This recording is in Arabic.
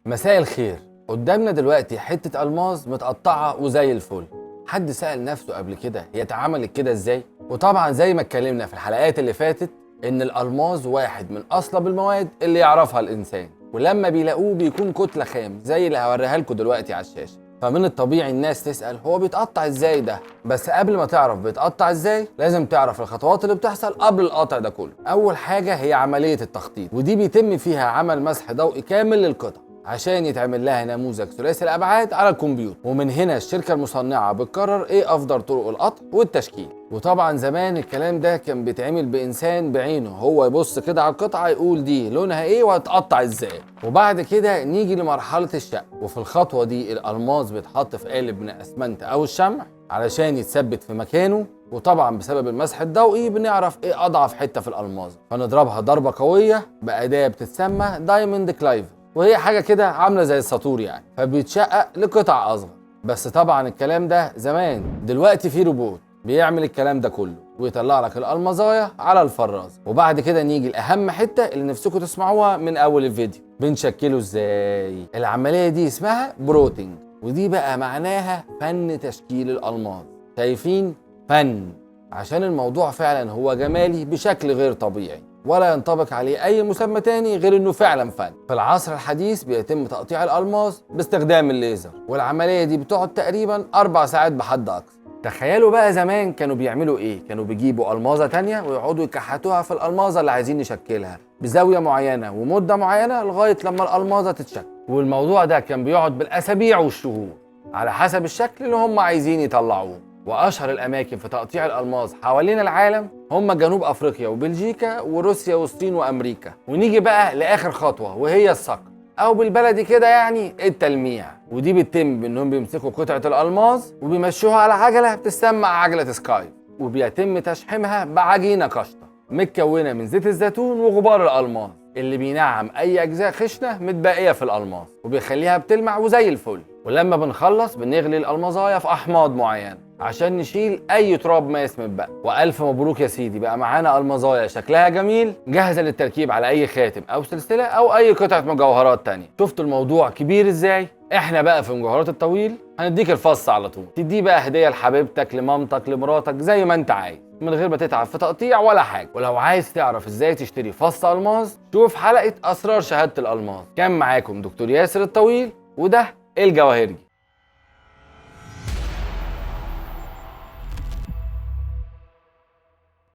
مساء الخير. قدامنا دلوقتي حتة ألماظ متقطعة وزي الفل. حد سأل نفسه قبل كده هي اتعملت كده ازاي؟ وطبعا زي ما اتكلمنا في الحلقات اللي فاتت ان الألماظ واحد من أصلب المواد اللي يعرفها الإنسان، ولما بيلاقوه بيكون كتلة خام زي اللي هوريها لكم دلوقتي على الشاشة. فمن الطبيعي الناس تسأل هو بيتقطع ازاي ده؟ بس قبل ما تعرف بيتقطع ازاي لازم تعرف الخطوات اللي بتحصل قبل القطع ده كله. أول حاجة هي عملية التخطيط، ودي بيتم فيها عمل مسح ضوئي كامل للقطع عشان يتعمل لها نموذج ثلاثي الابعاد على الكمبيوتر، ومن هنا الشركه المصنعه بتقرر ايه افضل طرق القطع والتشكيل. وطبعا زمان الكلام ده كان بيتعمل بانسان بعينه، هو يبص كده على القطعه يقول دي لونها ايه وهتقطع ازاي. وبعد كده نيجي لمرحله الشق، وفي الخطوه دي الالماظ بيتحط في قالب من الاسمنت او الشمع علشان يتثبت في مكانه. وطبعا بسبب المسح الضوئي بنعرف ايه اضعف حته في الالماظ، فنضربها ضربه قويه باداه بتتسمى دايموند كلايفر، وهي حاجه كده عامله زي الساطور يعني، فبيتشقق لقطع اصغر. بس طبعا الكلام ده زمان، دلوقتي في روبوت بيعمل الكلام ده كله ويطلع لك الالمظايه على الفراز. وبعد كده نيجي لاهم حته اللي نفسكم تسمعوها من اول الفيديو، بنشكله ازاي. العمليه دي اسمها بروتنج، ودي بقى معناها فن تشكيل الالماظ. شايفين؟ فن، عشان الموضوع فعلا هو جمالي بشكل غير طبيعي، ولا ينطبق عليه اي مسمى تاني غير انه فعلا فن. في العصر الحديث بيتم تقطيع الالماظ باستخدام الليزر، والعمليه دي بتقعد تقريبا 4 ساعات بحد اقصى. تخيلوا بقى زمان كانوا بيعملوا ايه؟ كانوا بيجيبوا الماظه تانية ويقعدوا يكحتوها في الالماظه اللي عايزين نشكلها بزاويه معينه ومده معينه لغايه لما الالماظه تتشكل. والموضوع ده كان بيقعد بالاسابيع والشهور على حسب الشكل اللي هم عايزين يطلعوه. واشهر الاماكن في تقطيع الالماظ حوالين العالم هم جنوب افريقيا وبلجيكا وروسيا والصين وامريكا. ونيجي بقى لاخر خطوه وهي الصقر، او بالبلدي كده يعني التلميع. ودي بتتم بانهم بيمسكوا قطعه الالماظ وبيمشوها على عجله بتسمى عجله سكاي، وبيتم تشحيمها بعجينه قشطه متكونه من زيت الزيتون وغبار الالماظ اللي بينعم اي اجزاء خشنه متبقيه في الالماظ وبيخليها بتلمع وزي الفل. ولما بنخلص بنغلي الالمظايه في احماض معينه عشان نشيل اي تراب ماس متبقى. والف مبروك يا سيدي، بقى معانا المظايه شكلها جميل جاهزه للتركيب على اي خاتم او سلسله او اي قطعه مجوهرات تانية. شفتوا الموضوع كبير ازاي؟ احنا بقى في مجوهرات الطويل هنديك الفص على طول، تديه بقى هديه لحبيبتك لمامتك لمراتك زي ما انت عايز، من غير ما تتعب في تقطيع ولا حاجه. ولو عايز تعرف ازاي تشتري فص الماظ شوف حلقه اسرار شهاده الالماظ. كان معاكم دكتور ياسر الطويل، وده الجواهرجي.